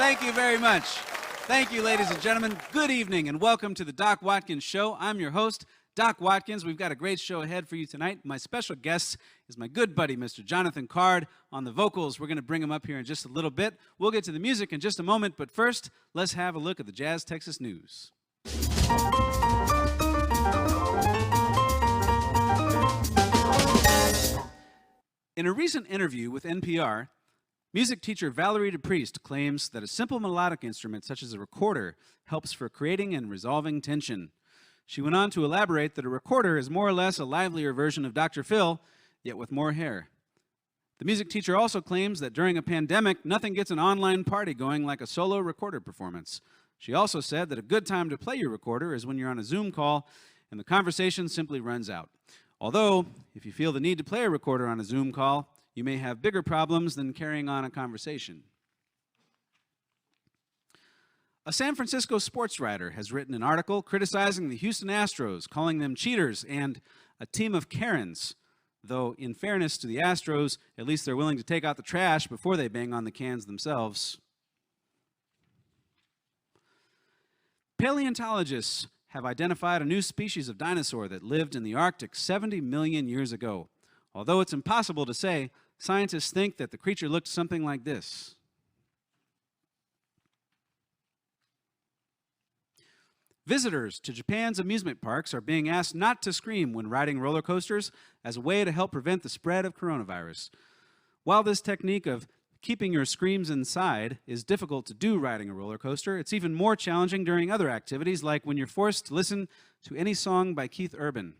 Thank you very much. Thank you, ladies and gentlemen. Good evening and welcome to the Doc Watkins Show. I'm your host, Doc Watkins. We've got a great show ahead for you tonight. My special guest is my good buddy, Mr. Jonathan Card, on the vocals. We're going to bring him up here in just a little bit. We'll get to the music in just a moment, but first, let's have a look at the Jazz Texas News. In a recent interview with NPR, music teacher Valerie DePriest claims that a simple melodic instrument such as a recorder helps for creating and resolving tension. She went on to elaborate that a recorder is more or less a livelier version of Dr. Phil, yet with more hair. The music teacher also claims that during a pandemic, nothing gets an online party going like a solo recorder performance. She also said that a good time to play your recorder is when you're on a Zoom call and the conversation simply runs out. Although, if you feel the need to play a recorder on a Zoom call, you may have bigger problems than carrying on a conversation. A San Francisco sports writer has written an article criticizing the Houston Astros, calling them cheaters and a team of Karens. Though, in fairness to the Astros, at least they're willing to take out the trash before they bang on the cans themselves. Paleontologists have identified a new species of dinosaur that lived in the Arctic 70 million years ago. Although it's impossible to say, scientists think that the creature looked something like this. Visitors to Japan's amusement parks are being asked not to scream when riding roller coasters as a way to help prevent the spread of coronavirus. While this technique of keeping your screams inside is difficult to do riding a roller coaster, it's even more challenging during other activities, like when you're forced to listen to any song by Keith Urban.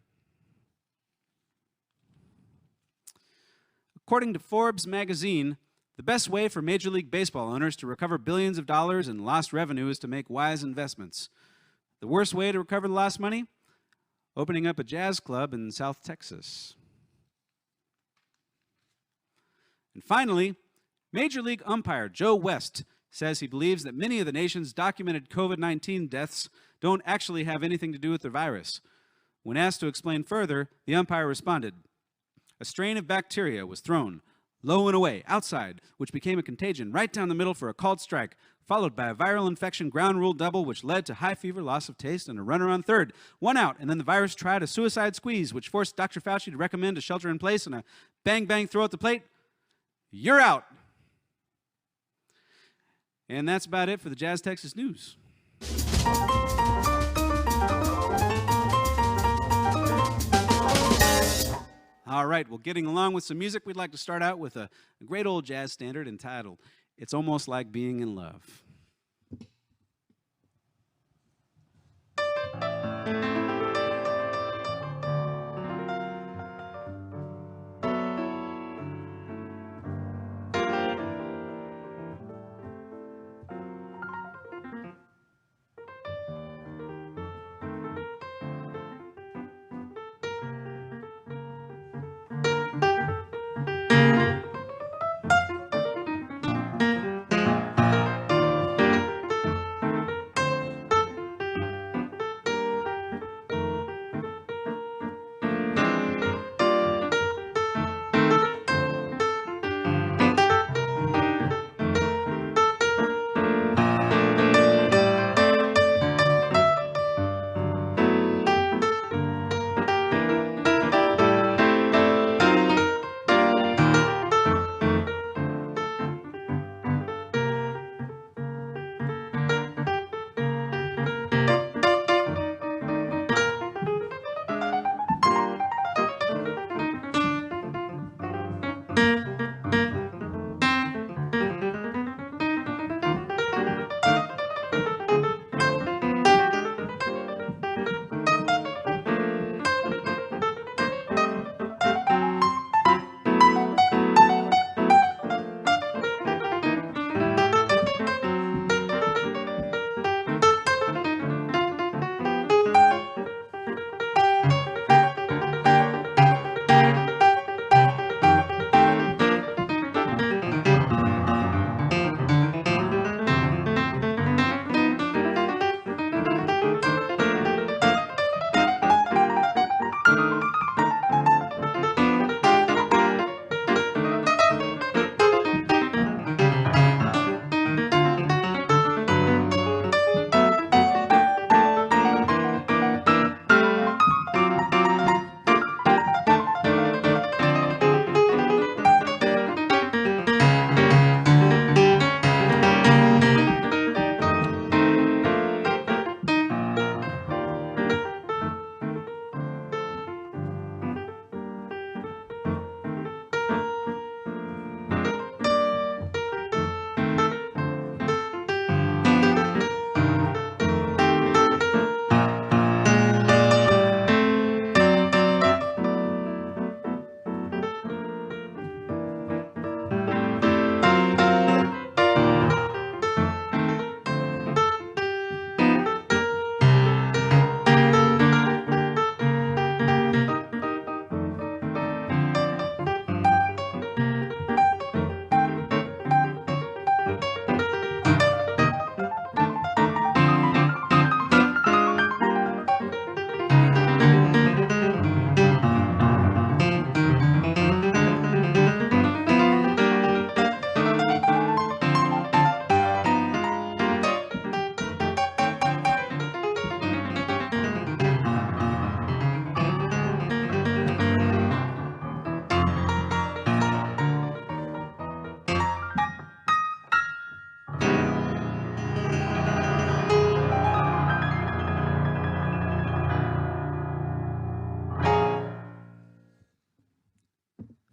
According to Forbes magazine, the best way for Major League Baseball owners to recover billions of dollars in lost revenue is to make wise investments. The worst way to recover the lost money? Opening up a jazz club in South Texas. And finally, Major League umpire Joe West says he believes that many of the nation's documented COVID-19 deaths don't actually have anything to do with the virus. When asked to explain further, the umpire responded, "A strain of bacteria was thrown low and away, outside, which became a contagion right down the middle for a called strike, followed by a viral infection ground rule double, which led to high fever, loss of taste, and a runner on third. One out, and then the virus tried a suicide squeeze, which forced Dr. Fauci to recommend a shelter in place and a bang-bang throw at the plate. You're out." And that's about it for the Jazz Texas News. All right, well, getting along with some music, we'd like to start out with a great old jazz standard entitled, "It's Almost Like Being in Love."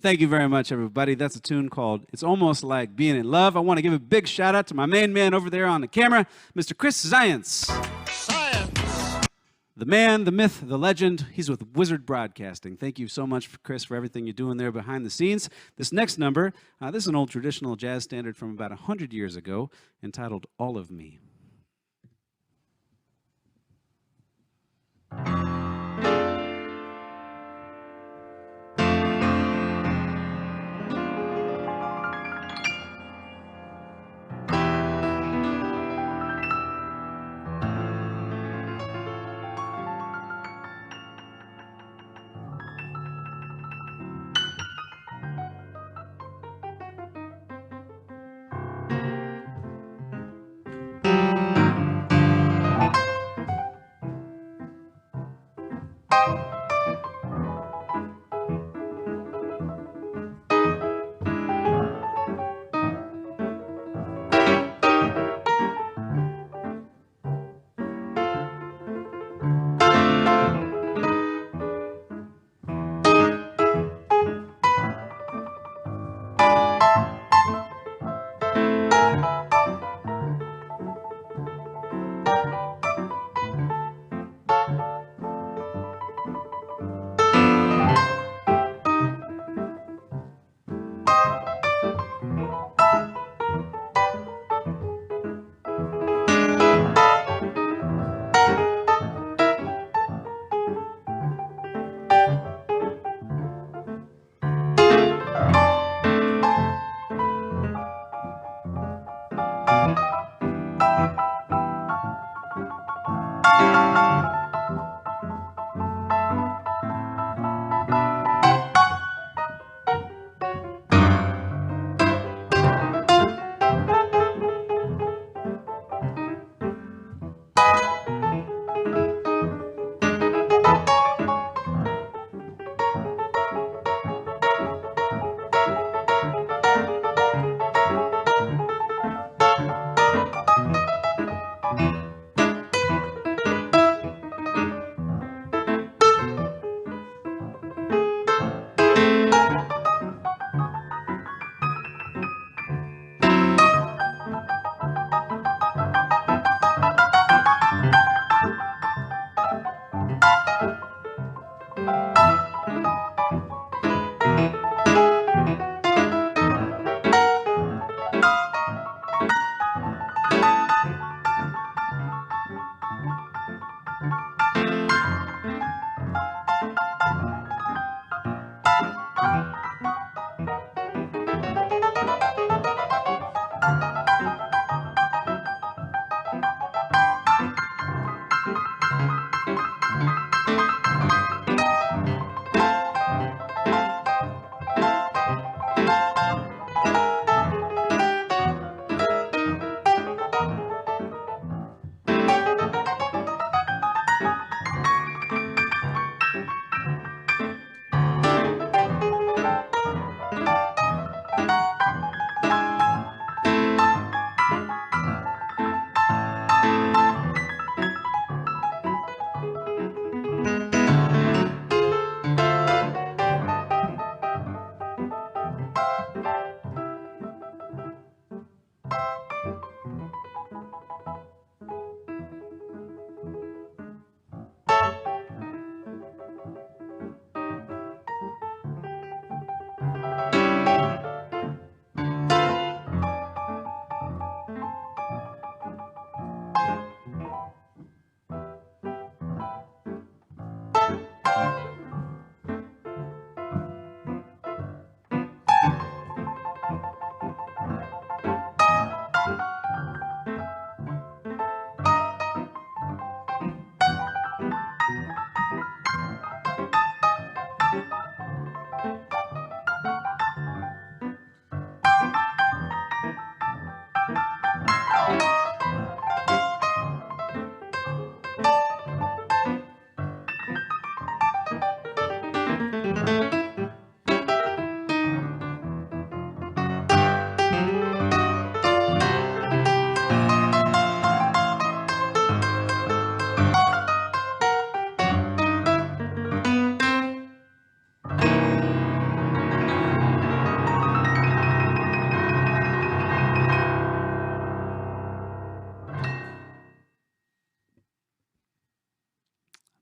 Thank you very much, everybody. That's a tune called It's Almost Like Being in Love. I want to give a big shout out to my main man over there on the camera, Mr. Chris Zients. The man, the myth, the legend. He's with Wizard Broadcasting. Thank you so much, Chris, for everything you're doing there behind the scenes. This next number, this is an old traditional jazz standard from about 100 years ago, entitled All of Me.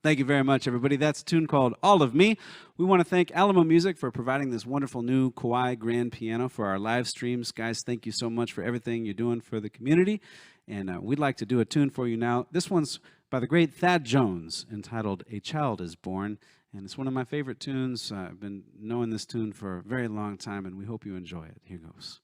Thank you very much, everybody. That's a tune called All of Me. We want to thank Alamo Music for providing this wonderful new Kawai grand piano for our live streams. Guys, thank you so much for everything you're doing for the community. And we'd like to do a tune for you now. This one's by the great Thad Jones, entitled A Child is Born. And it's one of my favorite tunes. I've been knowing this tune for a very long time, and we hope you enjoy it. Here goes.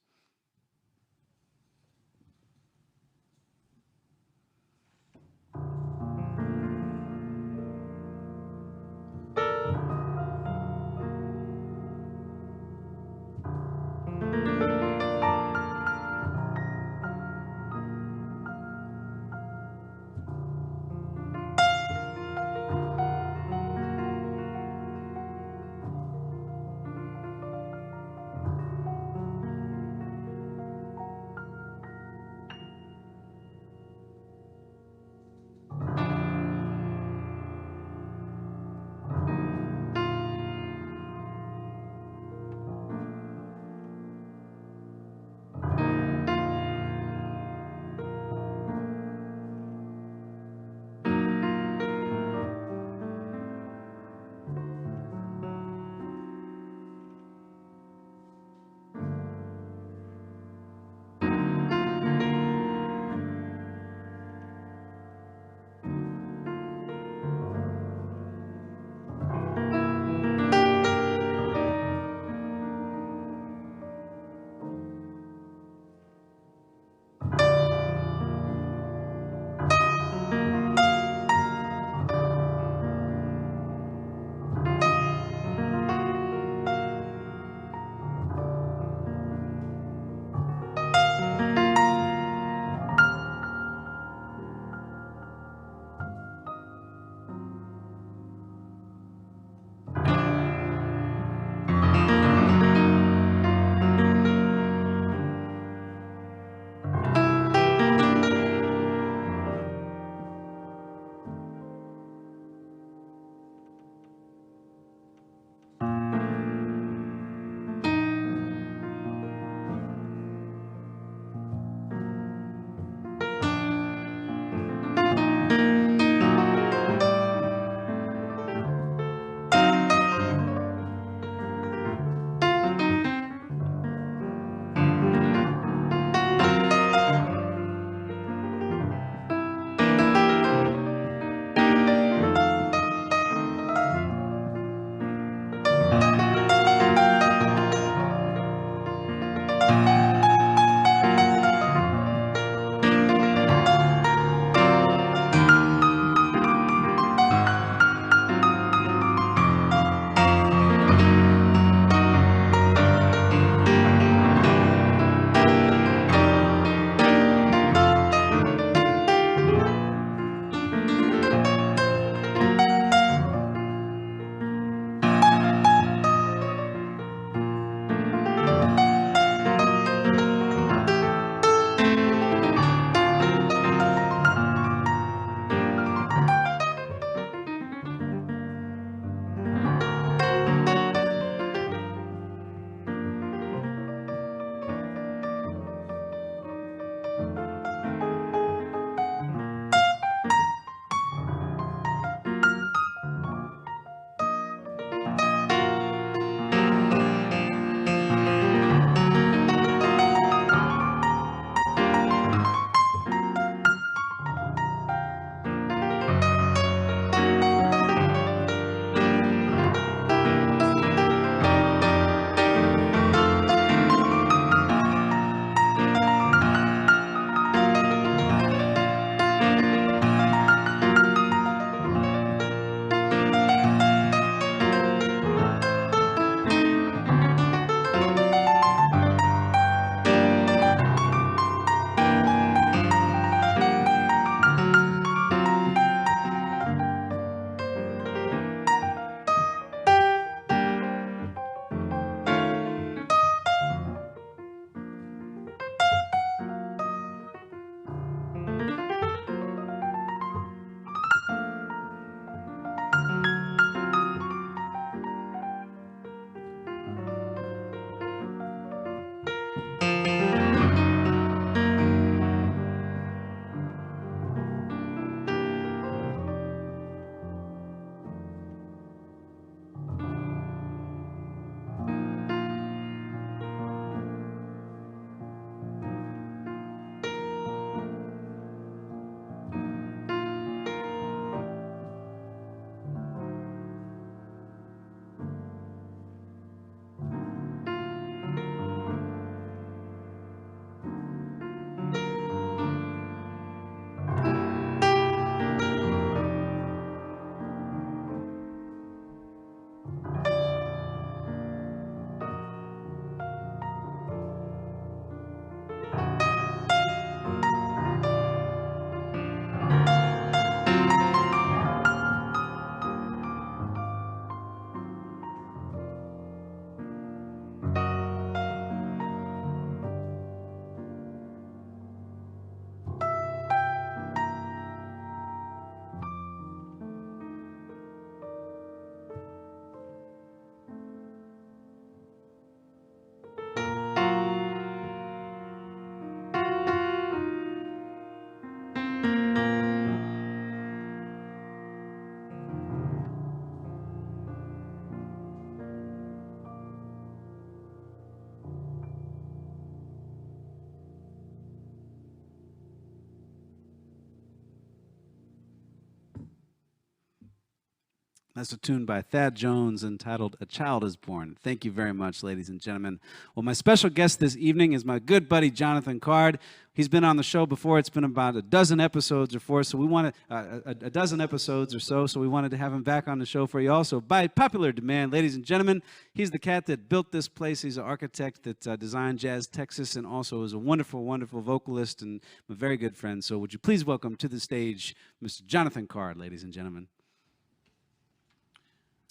That's a tune by Thad Jones entitled A Child is Born. Thank you very much, ladies and gentlemen. Well, my special guest this evening is my good buddy, Jonathan Card. He's been on the show before. It's been about a dozen episodes or so. So we wanted a dozen episodes or so. So we wanted to have him back on the show for you also. By popular demand, ladies and gentlemen, he's the cat that built this place. He's an architect that designed Jazz Texas, and also is a wonderful, wonderful vocalist and a very good friend. So would you please welcome to the stage Mr. Jonathan Card, ladies and gentlemen.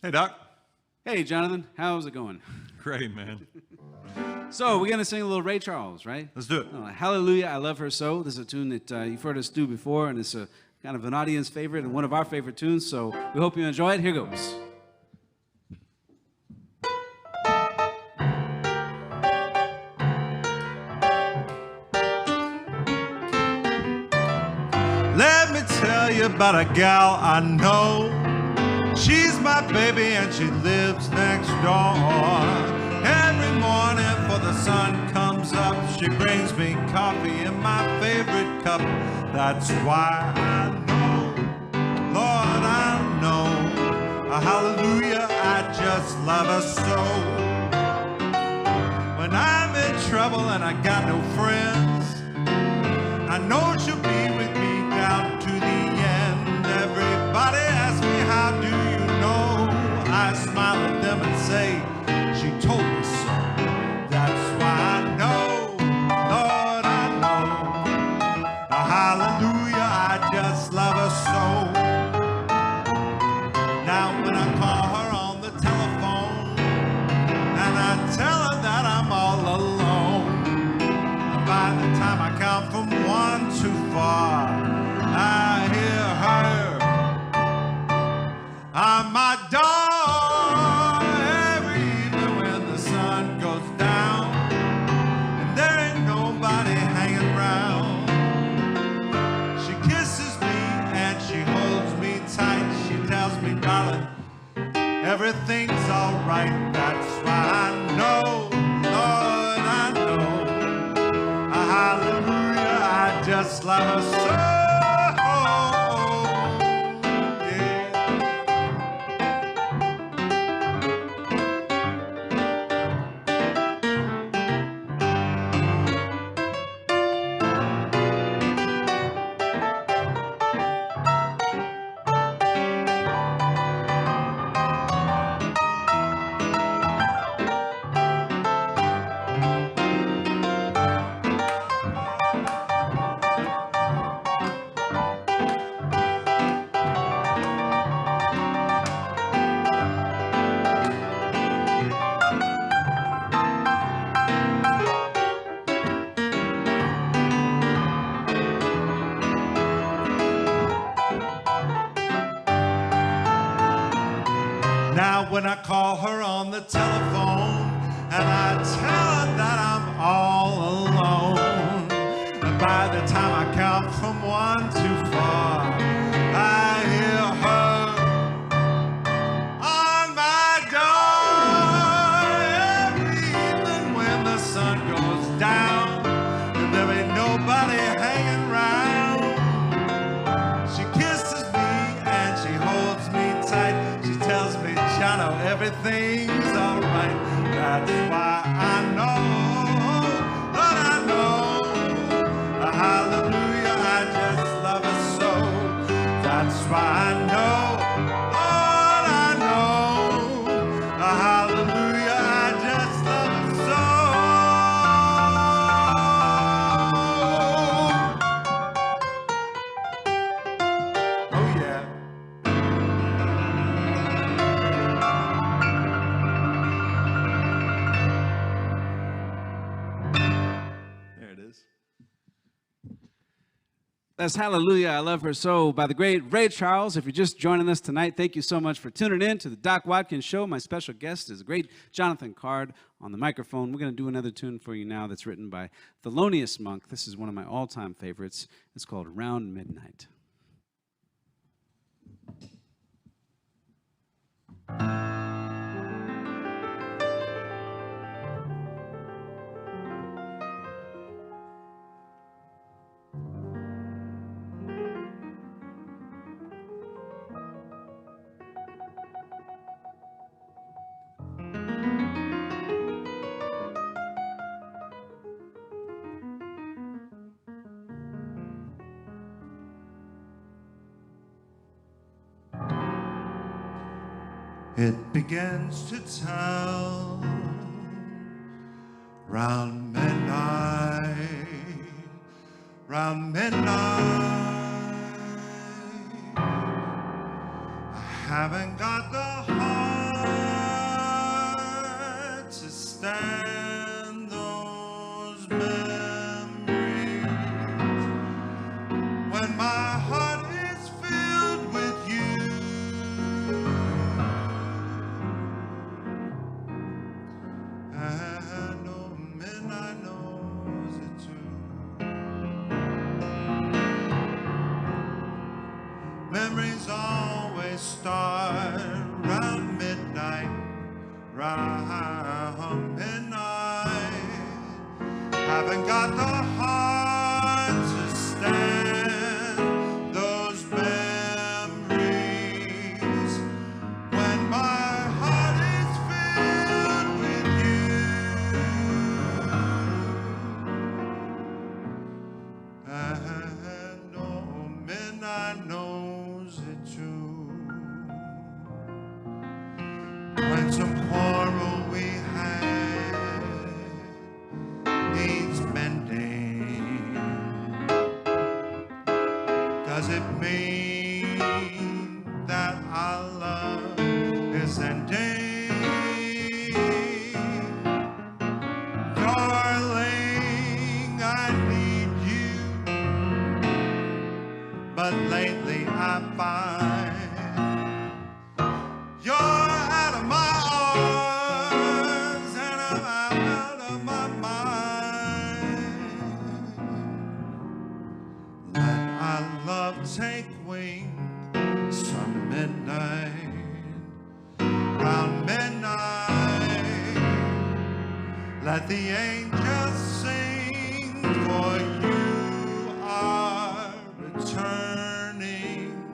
Hey, Doc. Hey, Jonathan. How's it going? Great, man. So we're going to sing a little Ray Charles, right? Let's do it. Hallelujah, I Love Her So. This is a tune that you've heard us do before, and it's a kind of an audience favorite and one of our favorite tunes, so we hope you enjoy it. Here goes. Let me tell you about a gal I know. She's my baby and she lives next door. Every morning before the sun comes up, she brings me coffee in my favorite cup. That's why I know, Lord, I know, hallelujah, I just love her so. When I'm in trouble and I got no friends, I know she'll be with me down to the end. Everybody asks me, how do you know? I smile at them and say, she told me so. That's why I know, Lord, I know, hallelujah, I just love her so. Now when I call her on the telephone and I tell her that I'm all alone, by the time I count from 1 too far, I hear her on my door every evening when the sun goes down and there ain't nobody hanging around. She kisses me and she holds me tight. She tells me, darling, everything's alright. That's why I know, Lord, I know, hallelujah, I just love her so. Now when I call her on the telephone and I tell her that I'm all alone, and by the time I count from 1 too far, I hear her on my door every evening when the sun goes down and there ain't nobody hanging around. She kisses me and she holds me tight. She tells me, Jono, everything's alright. That's why I know, Lord, I know, hallelujah, I just love her so. That's why I know, Lord, I know, hallelujah, I just love her so. Oh yeah. That's Hallelujah, I Love Her So by the great Ray Charles. If you're just joining us tonight, thank you so much for tuning in to the Doc Watkins Show. My special guest is the great Jonathan Card on the microphone. We're going to do another tune for you now that's written by Thelonious Monk. This is one of my all-time favorites. It's called Around Midnight. It begins to tell round midnight, round midnight. I haven't got the heart to stand those memories when my heart is filled with you. And oh, midnight knows it too. Memories always start round midnight, round midnight. Haven't got the heart to stand those memories when my heart is filled with you. And oh, midnight knows it too. When some quarrel we had needs mending, does it mean that our love is ending? Darling, I need you, but lately I find you're out of my arms and I'm out of my mind. Let our love take wing some midnight, round midnight. Let the angels sing, for you are returning.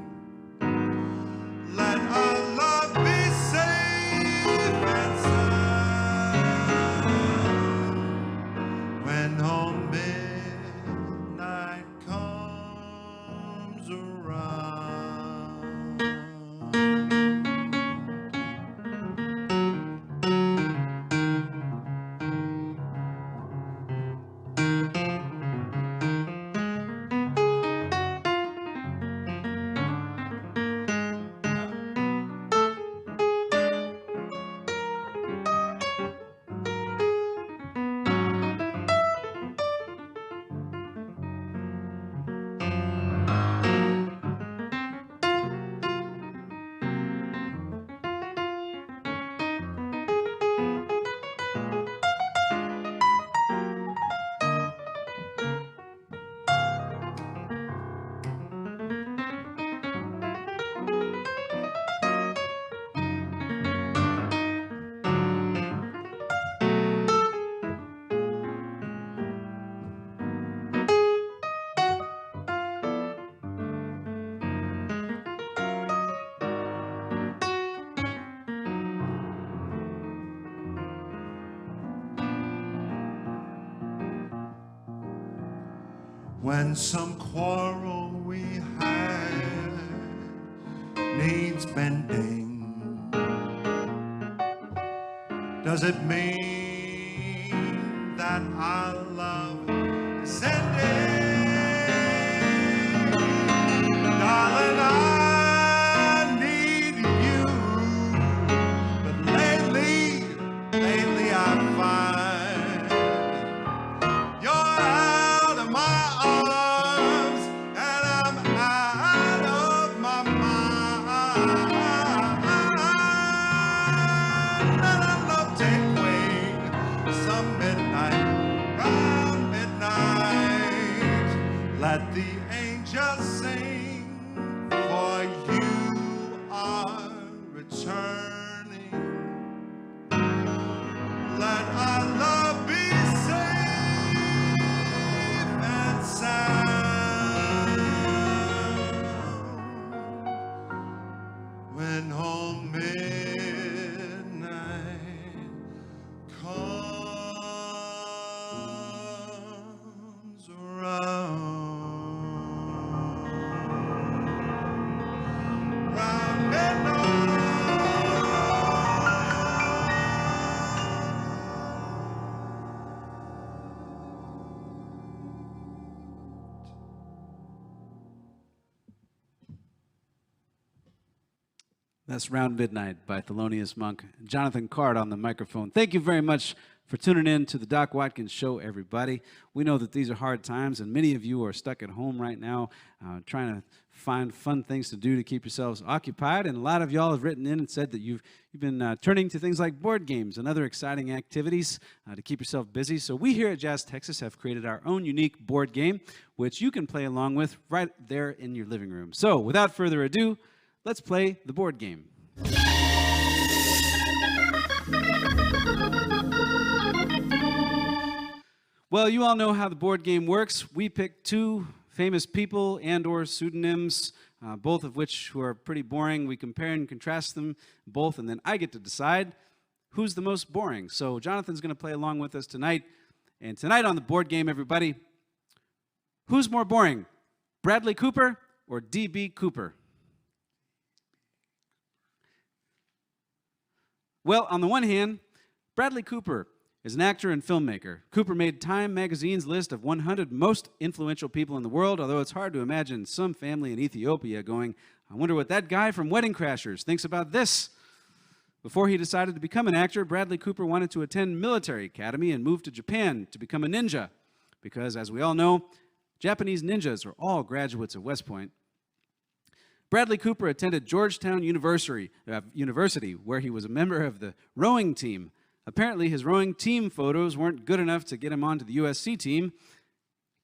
Let our love be safe and sound when home midnight comes around. When some quarrel we had needs mending, does it mean that our love is ending? Darling, I need you, but lately I find you're out of my arms and I'm out of my mind. Let our love take wing some midnight, round midnight. Let the angels sing, for you are returning. Let our love be safe and sound when home midnight comes around. That's Round Midnight by Thelonious Monk. Jonathan Card on the microphone. Thank you very much for tuning in to the Doc Watkins Show, everybody. We know that these are hard times, and many of you are stuck at home right now trying to find fun things to do to keep yourselves occupied. And a lot of y'all have written in and said that you've been turning to things like board games and other exciting activities to keep yourself busy. So we here at Jazz Texas have created our own unique board game, which you can play along with right there in your living room. So without further ado, let's play the board game. Well, you all know how the board game works. We pick two famous people and or pseudonyms, both of which who are pretty boring. We compare and contrast them both, and then I get to decide who's the most boring. So Jonathan's going to play along with us tonight. And tonight on the board game, everybody, who's more boring, Bradley Cooper or D.B. Cooper? Well, on the one hand, Bradley Cooper is an actor and filmmaker. Cooper made Time magazine's list of 100 most influential people in the world, although it's hard to imagine some family in Ethiopia going, I wonder what that guy from Wedding Crashers thinks about this. Before he decided to become an actor, Bradley Cooper wanted to attend military academy and move to Japan to become a ninja, because as we all know, Japanese ninjas are all graduates of West Point. Bradley Cooper attended Georgetown University, where he was a member of the rowing team. Apparently, his rowing team photos weren't good enough to get him onto the USC team.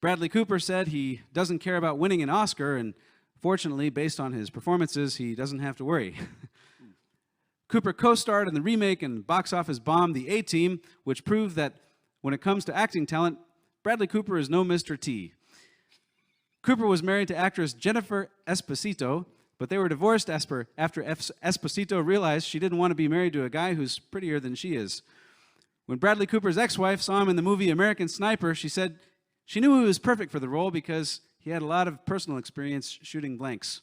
Bradley Cooper said he doesn't care about winning an Oscar, and fortunately, based on his performances, he doesn't have to worry. Cooper co-starred in the remake and box office bomb The A-Team, which proved that when it comes to acting talent, Bradley Cooper is no Mr. T. Cooper was married to actress Jennifer Esposito, but they were divorced after Esposito realized she didn't want to be married to a guy who's prettier than she is. When Bradley Cooper's ex-wife saw him in the movie American Sniper, she said she knew he was perfect for the role because he had a lot of personal experience shooting blanks.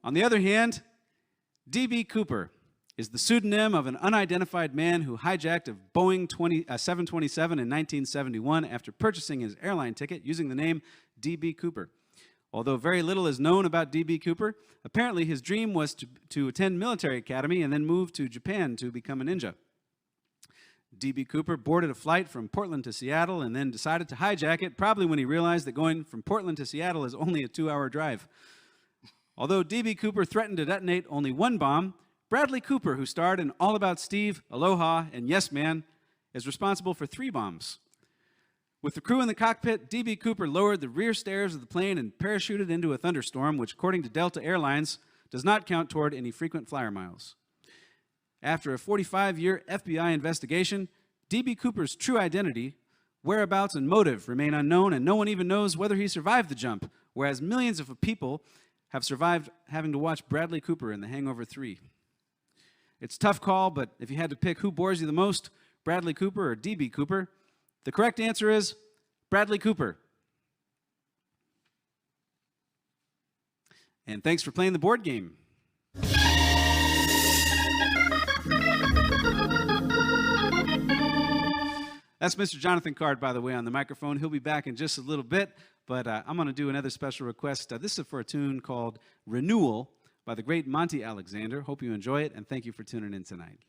On the other hand, D.B. Cooper is the pseudonym of an unidentified man who hijacked a Boeing 727 in 1971 after purchasing his airline ticket using the name D.B. Cooper. Although very little is known about D.B. Cooper, apparently his dream was to attend military academy and then move to Japan to become a ninja. D.B. Cooper boarded a flight from Portland to Seattle and then decided to hijack it, probably when he realized that going from Portland to Seattle is only a 2-hour drive. Although D.B. Cooper threatened to detonate only one bomb, Bradley Cooper, who starred in All About Steve, Aloha, and Yes Man, is responsible for 3 bombs. With the crew in the cockpit, D.B. Cooper lowered the rear stairs of the plane and parachuted into a thunderstorm, which, according to Delta Airlines, does not count toward any frequent flyer miles. After a 45-year FBI investigation, D.B. Cooper's true identity, whereabouts, and motive remain unknown, and no one even knows whether he survived the jump, whereas millions of people have survived having to watch Bradley Cooper in The Hangover 3. It's a tough call, but if you had to pick who bores you the most, Bradley Cooper or D.B. Cooper, the correct answer is Bradley Cooper. And thanks for playing the board game. That's Mr. Jonathan Card, by the way, on the microphone. He'll be back in just a little bit, but I'm going to do another special request. This is for a tune called Renewal by the great Monty Alexander. Hope you enjoy it, and thank you for tuning in tonight.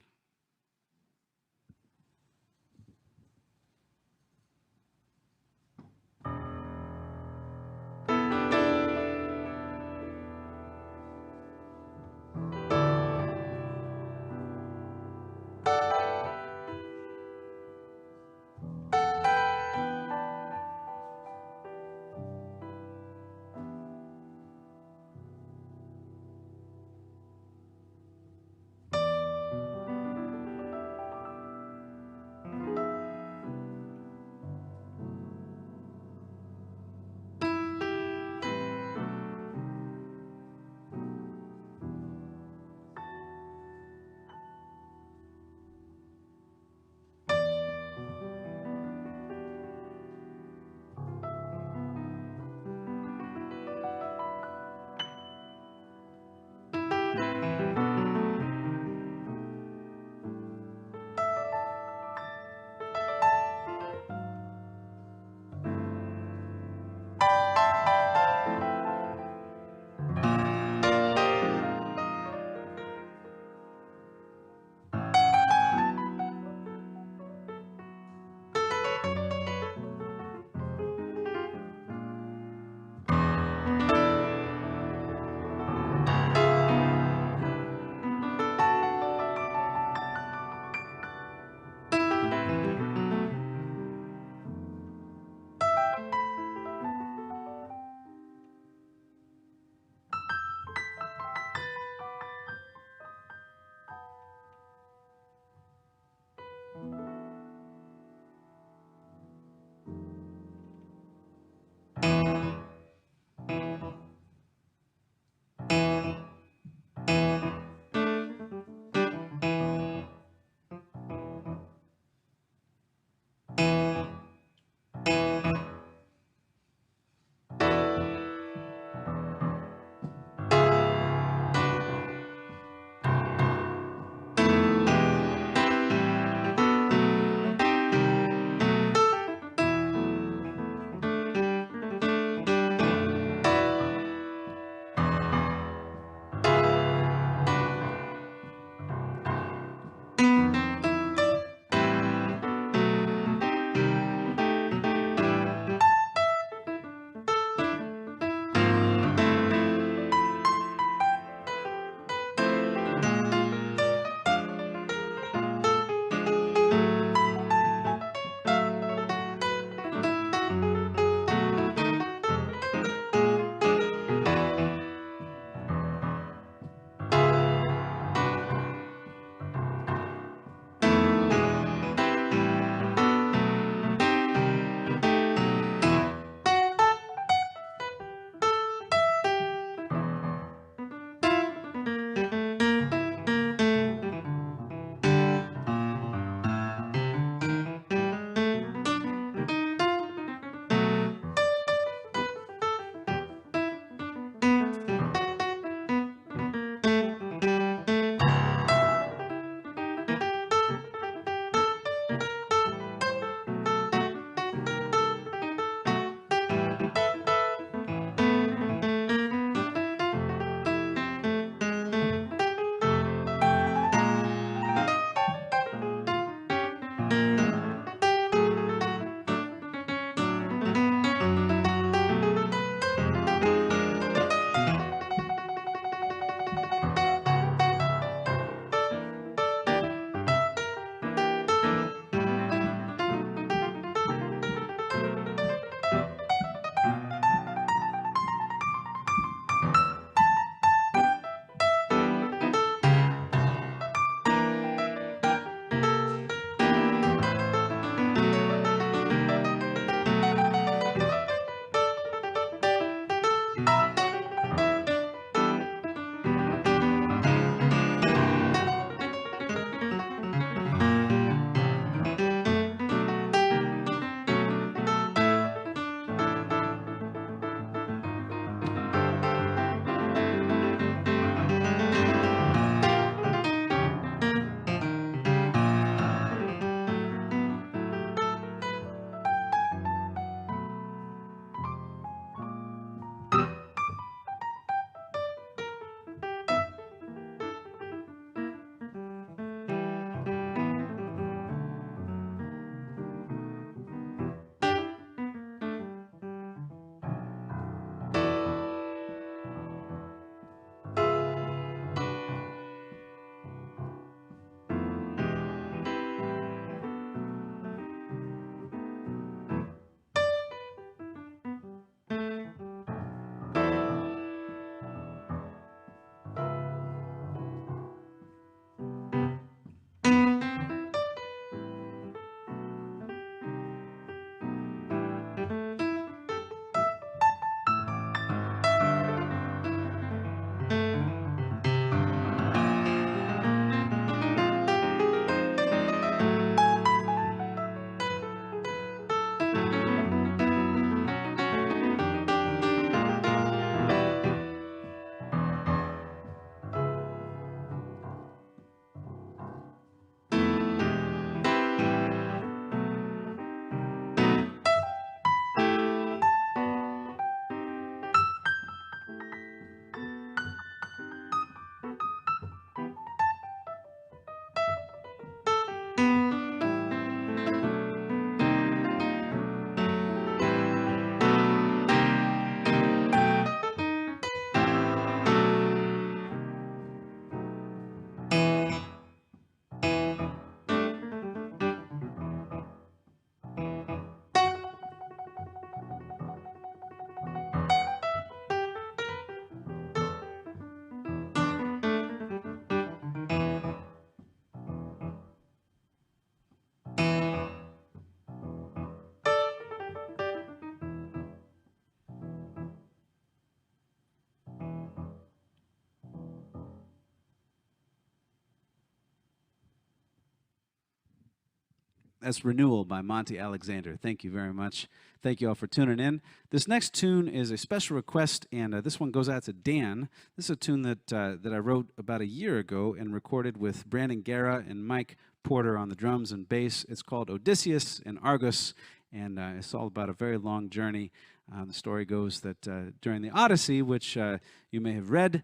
That's Renewal by Monty Alexander. Thank you very much. Thank you all for tuning in. This next tune is a special request, and this one goes out to Dan. This is a tune that I wrote about a year ago and recorded with Brandon Guerra and Mike Porter on the drums and bass. It's called Odysseus and Argos, and it's all about a very long journey. The story goes that during the Odyssey, which you may have read,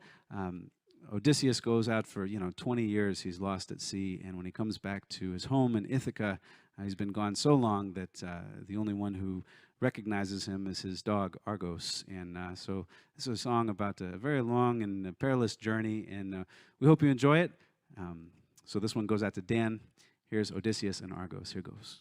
Odysseus goes out for 20 years. He's lost at sea, and when he comes back to his home in Ithaca, he's been gone so long that the only one who recognizes him is his dog Argos. And so this is a song about a very long and perilous journey, and we hope you enjoy it. So this one goes out to Dan. Here's Odysseus and Argos. Here goes.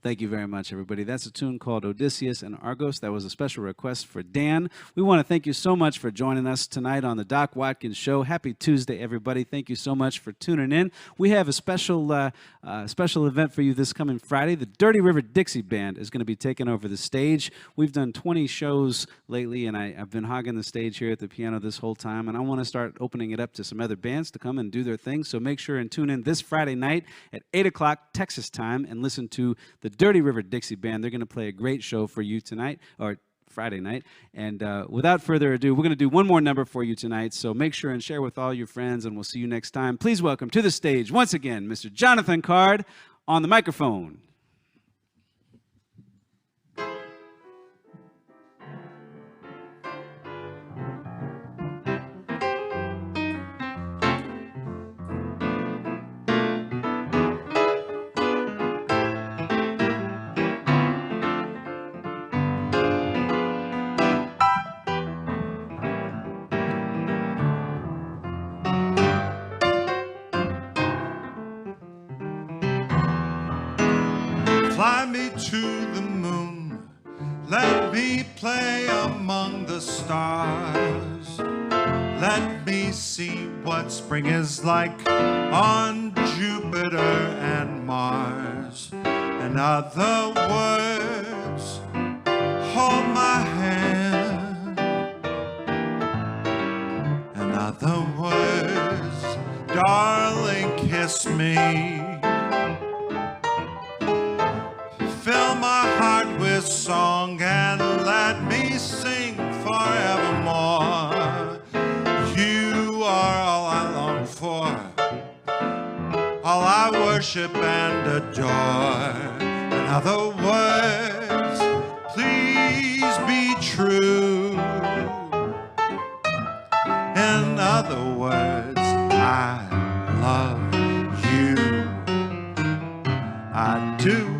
Thank you very much, everybody. That's a tune called Odysseus and Argos. That was a special request for Dan. We want to thank you so much for joining us tonight on the Doc Watkins Show. Happy Tuesday, everybody. Thank you so much for tuning in. We have a special event for you this coming Friday. The Dirty River Dixie Band is going to be taking over the stage. We've done 20 shows lately, and I've been hogging the stage here at the piano this whole time, and I want to start opening it up to some other bands to come and do their thing. So make sure and tune in this Friday night at 8 o'clock Texas time and listen to the Dirty River Dixie Band. They're going to play a great show for you tonight, or Friday night. And without further ado, we're going to do one more number for you tonight. So make sure and share with all your friends, and we'll see you next time. Please welcome to the stage, once again, Mr. Jonathan Card on the microphone. Fly me to the moon, let me play among the stars. Let me see what spring is like on Jupiter and Mars. In other words, hold my hand. In other words, darling, kiss me. Fill my heart with song and let me sing forevermore. You are all I long for, all I worship and adore. In other words, please be true. In other words, I love you. I do.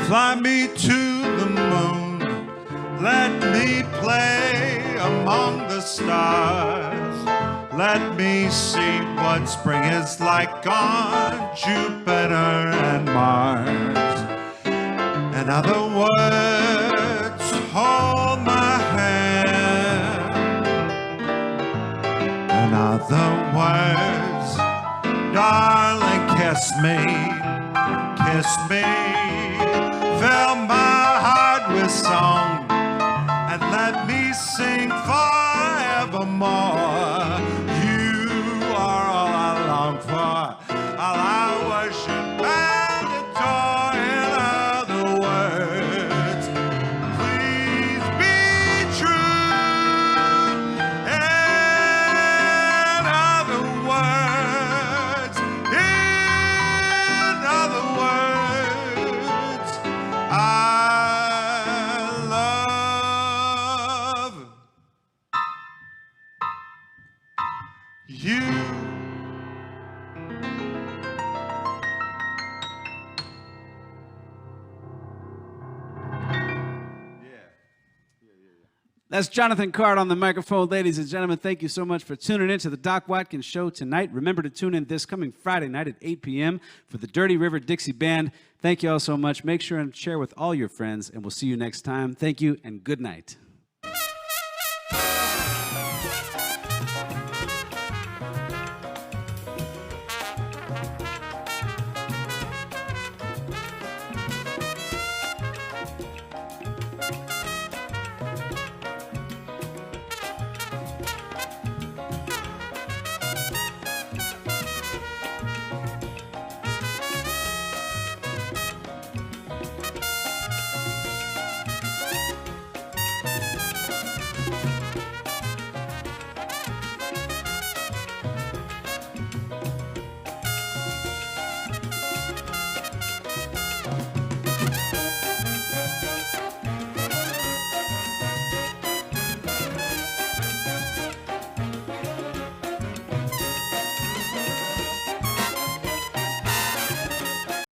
Fly me to the moon, let me play among the stars. Let me see what spring is like on Jupiter and Mars. In other words, hold my hand. In other words, darling, kiss me, kiss me. Fill my heart with song and let me sing forevermore. You are all I long for, all I worship and adore. In other words, You. That's Jonathan Card on the microphone. Ladies and gentlemen, thank you so much for tuning in to the Doc Watkins Show tonight. Remember to tune in this coming Friday night at 8 p.m. for the Dirty River Dixie Band. Thank you all so much. Make sure and share with all your friends, and we'll see you next time. Thank you, and good night.